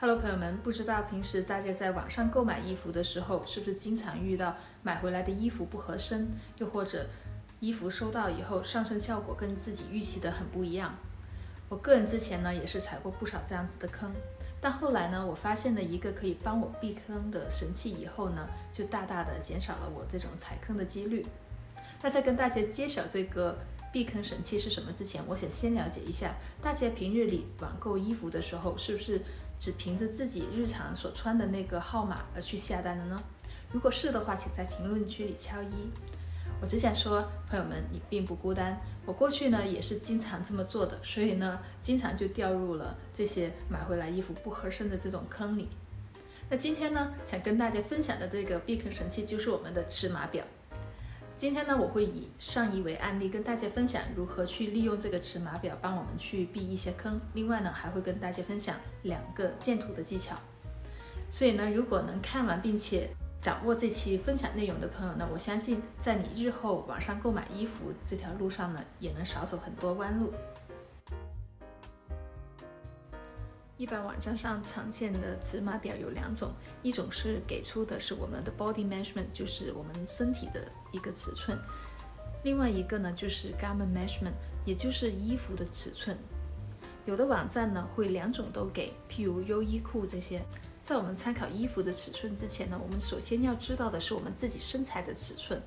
Hello， 朋友们，不知道平时大家在网上购买衣服的时候，是不是经常遇到买回来的衣服不合身，又或者衣服收到以后上身效果跟自己预期的很不一样？我个人之前呢也是踩过不少这样子的坑，但后来呢，我发现了一个可以帮我避坑的神器以后呢，就大大的减少了我这种踩坑的几率。那在跟大家揭晓这个避坑神器是什么之前，我想先了解一下大家平日里网购衣服的时候，是不是只凭着自己日常所穿的那个号码而去下单的呢？如果是的话，请在评论区里敲一。我只想说，朋友们，你并不孤单。我过去呢也是经常这么做的，所以呢，经常就掉入了这些买回来衣服不合身的这种坑里。那今天呢，想跟大家分享的这个避坑神器就是我们的尺码表。今天呢，我会以上衣为案例，跟大家分享如何去利用这个尺码表帮我们去避一些坑。另外呢，还会跟大家分享2个建图的技巧。所以呢，如果能看完并且掌握这期分享内容的朋友呢，我相信在你日后网上购买衣服这条路上呢，也能少走很多弯路。一般网站上常见的尺码表有2种，一种是给出的是我们的 body measurement， 就是我们身体的一个尺寸；另外一个呢就是 garment measurement， 也就是衣服的尺寸。有的网站呢会2种都给，譬如优衣库这些。在我们参考衣服的尺寸之前呢，我们首先要知道的是我们自己身材的尺寸，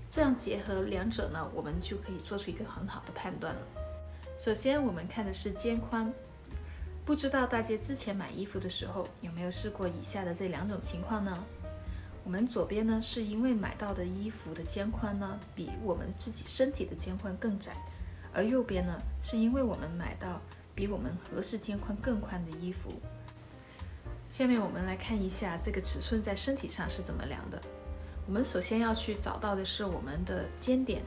这样结合2者呢，我们就可以做出一个很好的判断了。首先我们看的是肩宽。不知道大家之前买衣服的时候有没有试过以下的这2种情况呢？我们左边呢是因为买到的衣服的肩宽呢比我们自己身体的肩宽更窄，而右边呢是因为我们买到比我们合适肩宽更宽的衣服。下面我们来看一下这个尺寸在身体上是怎么量的。我们首先要去找到的是我们的肩点。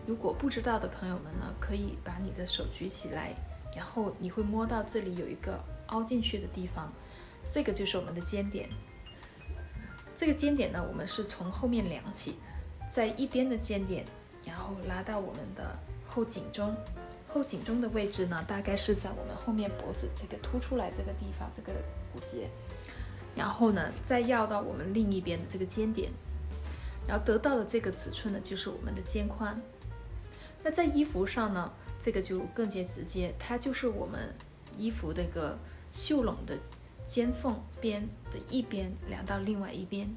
如果不知道的朋友们呢，可以把你的手举起来，然后你会摸到这里有一个凹进去的地方，这个就是我们的肩点。这个肩点呢，我们是从后面量起，在一边的肩点，然后拉到我们的后颈中。后颈中的位置呢，大概是在我们后面脖子这个凸出来这个地方，这个骨节。然后呢，再绕到我们另一边的这个肩点，然后得到的这个尺寸呢，就是我们的肩宽。那在衣服上呢，这个就更加直接，它就是我们衣服这个袖笼的肩缝边的一边量到另外一边。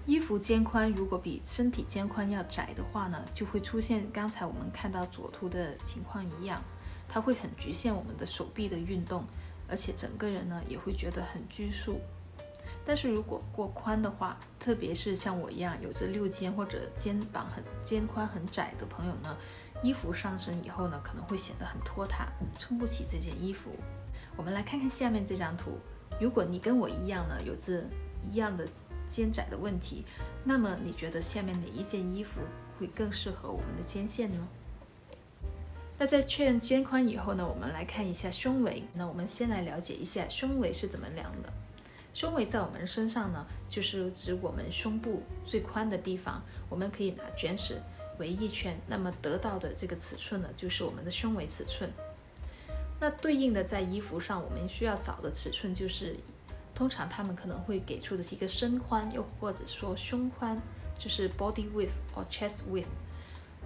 衣服肩宽如果比身体肩宽要窄的话呢，就会出现刚才我们看到左图的情况一样，它会很局限我们的手臂的运动，而且整个人呢也会觉得很拘束。但是如果过宽的话，特别是像我一样有着6肩或者肩宽很窄的朋友呢，衣服上身以后呢，可能会显得很拖沓，撑不起这件衣服。我们来看看下面这张图，如果你跟我一样呢，有着一样的肩窄的问题，那么你觉得下面哪一件衣服会更适合我们的肩线呢？那在确认肩宽以后呢，我们来看一下胸围。那我们先来了解一下胸围是怎么量的。胸围在我们身上呢，就是指我们胸部最宽的地方，我们可以拿卷尺围一圈，那么得到的这个尺寸呢，就是我们的胸围尺寸。那对应的在衣服上我们需要找的尺寸，就是通常他们可能会给出的是一个身宽，又或者说胸宽，就是 body width 或 chest width。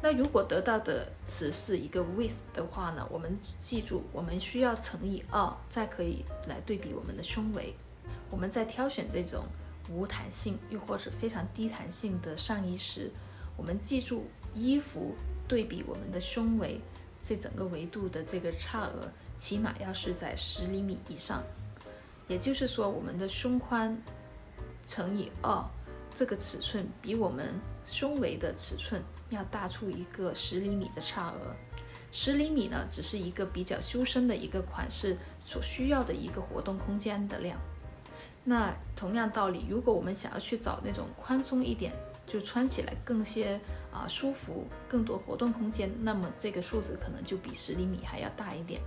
那如果得到的词是一个 width 的话呢，我们记住我们需要乘以2，再可以来对比我们的胸围。我们在挑选这种无弹性又或者非常低弹性的上衣时，我们记住衣服对比我们的胸围这整个维度的这个差额起码要是在10厘米以上，也就是说我们的胸宽乘以2，这个尺寸比我们胸围的尺寸要大出一个10厘米的差额。10厘米呢，只是一个比较修身的一个款式所需要的一个活动空间的量。那同样道理，如果我们想要去找那种宽松一点，就穿起来更些舒服，更多活动空间，那么这个数字可能就比10厘米还要大一点。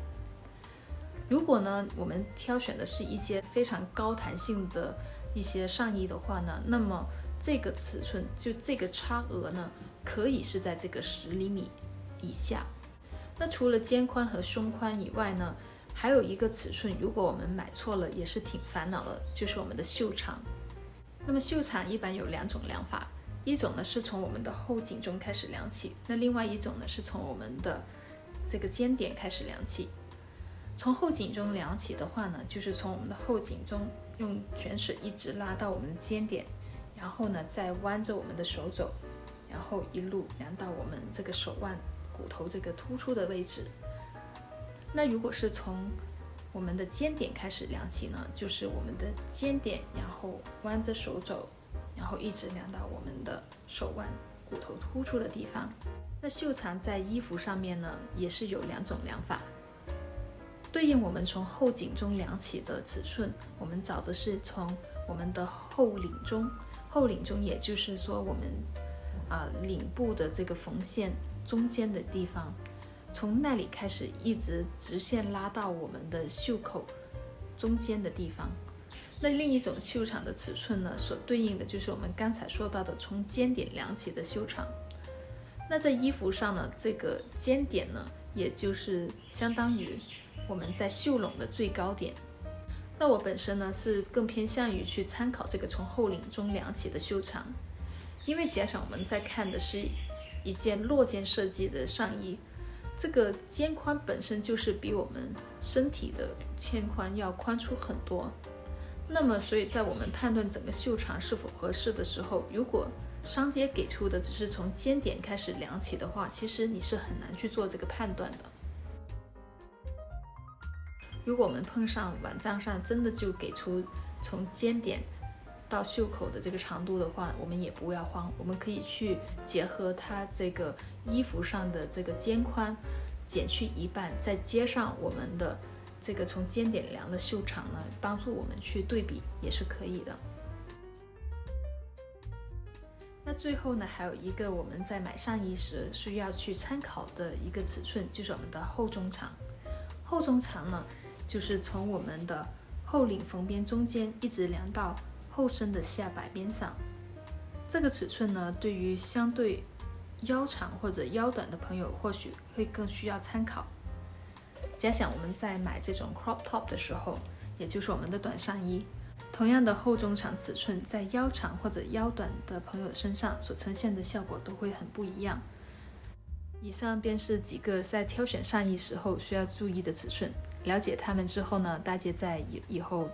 如果呢，我们挑选的是一些非常高弹性的一些上衣的话呢，那么这个尺寸就这个差额呢，可以是在这个10厘米以下。那除了肩宽和胸宽以外呢，还有一个尺寸，如果我们买错了，也是挺烦恼的，就是我们的袖长。那么袖长一般有2种量法，一种呢是从我们的后颈中开始量起，那另外一种呢是从我们的这个肩点开始量起。从后颈中量起的话呢，就是从我们的后颈中用卷尺一直拉到我们的肩点，然后呢再弯着我们的手肘，然后一路量到我们这个手腕骨头这个突出的位置。那如果是从我们的肩点开始量起呢，就是我们的肩点，然后弯着手肘，然后一直量到我们的手腕骨头突出的地方。那袖长在衣服上面呢，也是有2种量法，对应我们从后颈中量起的尺寸，我们找的是从我们的后领中，后领中也就是说我们领部的这个缝线中间的地方，从那里开始一直直线拉到我们的袖口中间的地方。那另一种袖长的尺寸呢，所对应的就是我们刚才说到的从肩点量起的袖长。那在衣服上呢，这个肩点呢，也就是相当于我们在袖笼的最高点。那我本身呢是更偏向于去参考这个从后领中量起的袖长，因为假想我们在看的是一件落肩设计的上衣，这个肩宽本身就是比我们身体的肩宽要宽出很多。那么所以在我们判断整个袖长是否合适的时候，如果商家给出的只是从肩点开始量起的话，其实你是很难去做这个判断的。如果我们碰上网站上真的就给出从肩点到袖口的这个长度的话，我们也不要慌，我们可以去结合它这个衣服上的这个肩宽减去1半，再接上我们的这个从肩点量的袖长呢，帮助我们去对比也是可以的。那最后呢，还有一个我们在买上衣时需要去参考的一个尺寸，就是我们的后中长。后中长呢，就是从我们的后领缝边中间一直量到后身的下摆边上。这个尺寸呢，对于相对腰长或者腰短的朋友或许会更需要参考。假想我们在买这种 crop top 的时候，也就是我们的短上衣，同样的后中长尺寸在腰长或者腰短的朋友身上所呈现的效果都会很不一样。以上便是几个在挑选上衣时候需要注意的尺寸，了解它们之后呢，大家在以后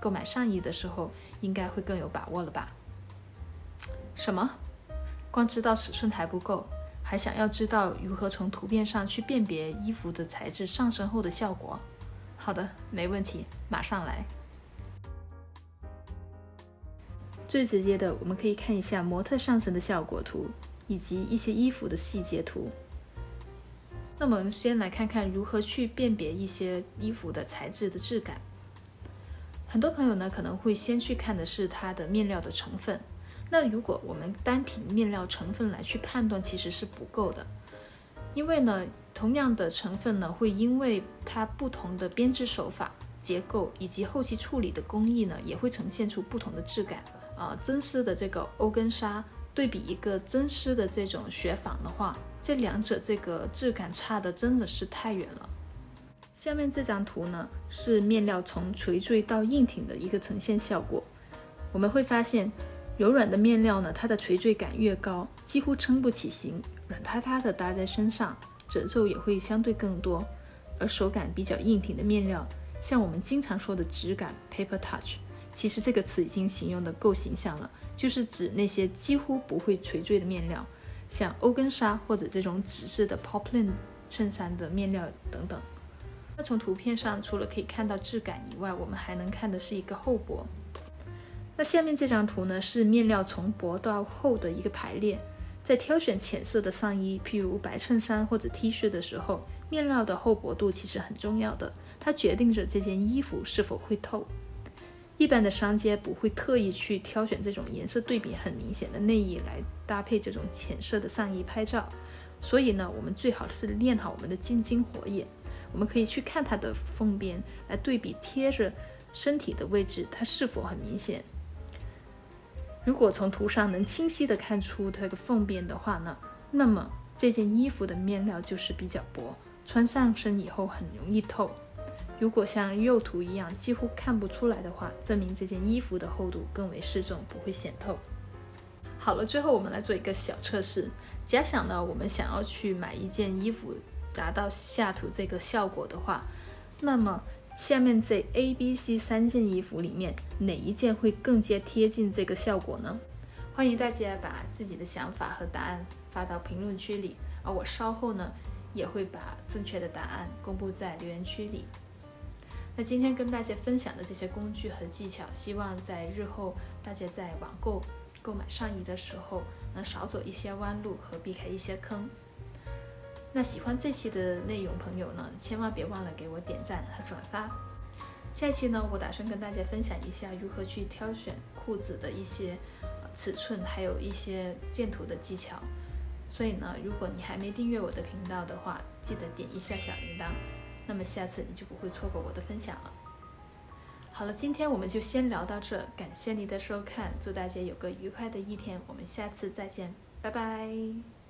购买上衣的时候应该会更有把握了吧？什么？光知道尺寸还不够，还想要知道如何从图片上去辨别衣服的材质上身后的效果？好的，没问题，马上来。最直接的，我们可以看一下模特上身的效果图，以及一些衣服的细节图。那么我们先来看看如何去辨别一些衣服的材质的质感。很多朋友呢可能会先去看的是它的面料的成分，那如果我们单凭面料成分来去判断其实是不够的，因为呢同样的成分呢会因为它不同的编织手法、结构以及后期处理的工艺呢也会呈现出不同的质感。真丝的这个欧根纱对比一个真丝的这种雪纺的话，这两者这个质感差的真的是太远了。下面这张图呢是面料从垂坠到硬挺的一个呈现效果。我们会发现柔软的面料呢，它的垂坠感越高，几乎撑不起形，软塌塌的搭在身上，褶皱也会相对更多。而手感比较硬挺的面料，像我们经常说的质感 paper touch， 其实这个词已经形容的够形象了，就是指那些几乎不会垂坠的面料，像欧根纱或者这种纸质的 poplin 衬衫的面料等等。那从图片上除了可以看到质感以外，我们还能看的是一个厚薄。那下面这张图呢是面料从薄到厚的一个排列。在挑选浅色的上衣，譬如白衬衫或者 T 恤的时候，面料的厚薄度其实很重要的，它决定着这件衣服是否会透。一般的商家不会特意去挑选这种颜色对比很明显的内衣来搭配这种浅色的上衣拍照，所以呢，我们最好是练好我们的金睛火眼。我们可以去看它的缝边来对比贴着身体的位置，它是否很明显。如果从图上能清晰的看出这个缝边的话呢，那么这件衣服的面料就是比较薄，穿上身以后很容易透。如果像右图一样几乎看不出来的话，证明这件衣服的厚度更为适中，不会显透。好了，最后我们来做一个小测试。假想呢，我们想要去买一件衣服，达到下图这个效果的话，那么下面这 A、B、C 3件衣服里面，哪一件会更加贴近这个效果呢？欢迎大家把自己的想法和答案发到评论区里，而我稍后呢也会把正确的答案公布在留言区里。那今天跟大家分享的这些工具和技巧，希望在日后大家在网购买上衣的时候，能少走一些弯路和避开一些坑。那喜欢这期的内容朋友呢，千万别忘了给我点赞和转发。下一期呢，我打算跟大家分享一下如何去挑选裤子的一些尺寸，还有一些建图的技巧。所以呢，如果你还没订阅我的频道的话，记得点一下小铃铛，那么下次你就不会错过我的分享了。好了，今天我们就先聊到这，感谢你的收看，祝大家有个愉快的一天，我们下次再见，拜拜。